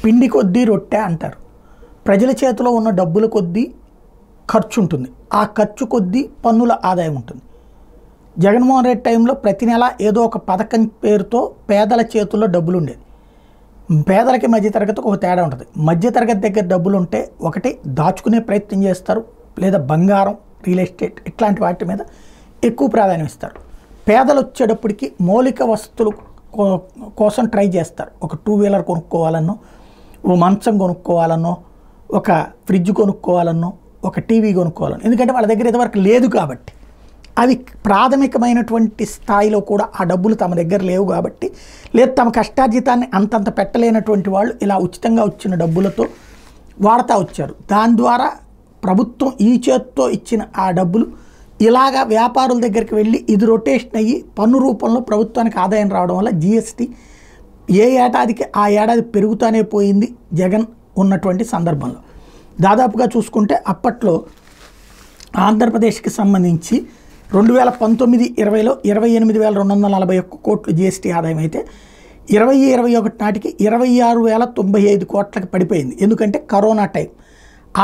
పిండి కొద్దీ రొట్టె అంటారు. ప్రజల చేతిలో ఉన్న డబ్బుల కొద్దీ ఖర్చు ఉంటుంది, ఆ ఖర్చు కొద్దీ పన్నుల ఆదాయం ఉంటుంది. జగన్మోహన్ రెడ్డి టైంలో ప్రతి నెల ఏదో ఒక పథకం పేరుతో పేదల చేతుల్లో డబ్బులు ఉండేది. పేదలకి మధ్యతరగతికి ఒక తేడా ఉంటుంది. మధ్యతరగతి దగ్గర డబ్బులు ఉంటే ఒకటి దాచుకునే ప్రయత్నం చేస్తారు, లేదా బంగారం, రియల్ ఎస్టేట్ ఇట్లాంటి వాటి మీద ఎక్కువ ప్రాధాన్యం ఇస్తారు. పేదలు వచ్చేటప్పటికి మౌలిక వస్తువులు కోసం ట్రై చేస్తారు. ఒక 2 వీలర్ కొనుక్కోవాలన్నో, ఓ మంచం కొనుక్కోవాలన్నో, ఒక ఫ్రిడ్జ్ కొనుక్కోవాలన్నో, ఒక టీవీ కొనుక్కోవాలన్నో. ఎందుకంటే వాళ్ళ దగ్గర ఇంతవరకు లేదు కాబట్టి, అవి ప్రాథమికమైనటువంటి స్థాయిలో కూడా ఆ డబ్బులు తమ దగ్గర లేవు కాబట్టి, లేదు తమ కష్టార్జితాన్ని అంతంత పెట్టలేనటువంటి వాళ్ళు ఇలా ఉచితంగా వచ్చిన డబ్బులతో వాడుతూ వచ్చారు. దాని ద్వారా ప్రభుత్వం ఈ చేతితో ఇచ్చిన ఆ డబ్బులు ఇలాగా వ్యాపారుల దగ్గరికి వెళ్ళి ఇది రొటేషన్ అయ్యి పన్ను రూపంలో ప్రభుత్వానికి ఆదాయం రావడం వల్ల జీఎస్టీ ఏ ఏడాదికి ఆ ఏడాది పెరుగుతూనే పోయింది జగన్ ఉన్నటువంటి సందర్భంలో. దాదాపుగా చూసుకుంటే అప్పట్లో ఆంధ్రప్రదేశ్కి సంబంధించి 2019-20లో 28,241 కోట్లు జీఎస్టీ ఆదాయం అయితే 2021 నాటికి 26,095 కోట్లకి పడిపోయింది. ఎందుకంటే కరోనా టైం.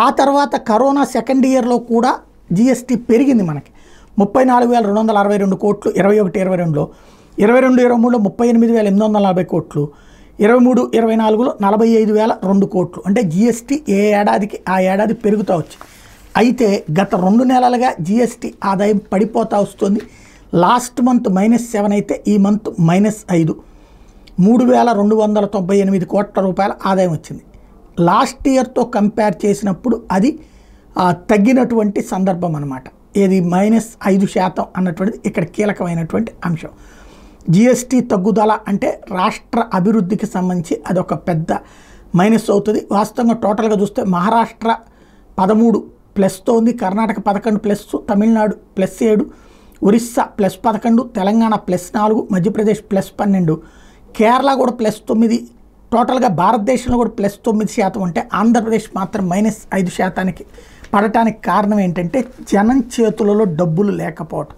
ఆ తర్వాత కరోనా సెకండ్ ఇయర్లో కూడా జీఎస్టీ పెరిగింది. మనకి 34,262 కోట్లు 21-22లో, 22-23లో 38,840 కోట్లు, 23-24లో 45,002 కోట్లు. అంటే జీఎస్టీ ఏ ఏడాదికి ఆ ఏడాది పెరుగుతూ వచ్చి, అయితే గత 2 నెలలుగా జీఎస్టీ ఆదాయం పడిపోతూ వస్తుంది. లాస్ట్ మంత్ -7 అయితే ఈ మంత్ -5, 3,298 కోట్ల రూపాయల ఆదాయం వచ్చింది. లాస్ట్ ఇయర్తో కంపేర్ చేసినప్పుడు అది తగ్గినటువంటి సందర్భం అన్నమాట. ఏది -5% అన్నటువంటిది ఇక్కడ కీలకమైనటువంటి అంశం. జిఎస్టీ తగ్గుదల అంటే రాష్ట్ర అభివృద్ధికి సంబంధించి అదొక పెద్ద మైనస్ అవుతుంది. వాస్తవంగా టోటల్గా చూస్తే మహారాష్ట్ర 13 ప్లస్తో ఉంది, కర్ణాటక 11 ప్లస్, తమిళనాడు +7, ఒరిస్సా +11, తెలంగాణ +4, మధ్యప్రదేశ్ +12, కేరళ కూడా +9. టోటల్గా భారతదేశంలో కూడా +9% ఉంటే ఆంధ్రప్రదేశ్ మాత్రం -5% పడటానికి కారణం ఏంటంటే జనం చేతులలో డబ్బులు లేకపోవటం.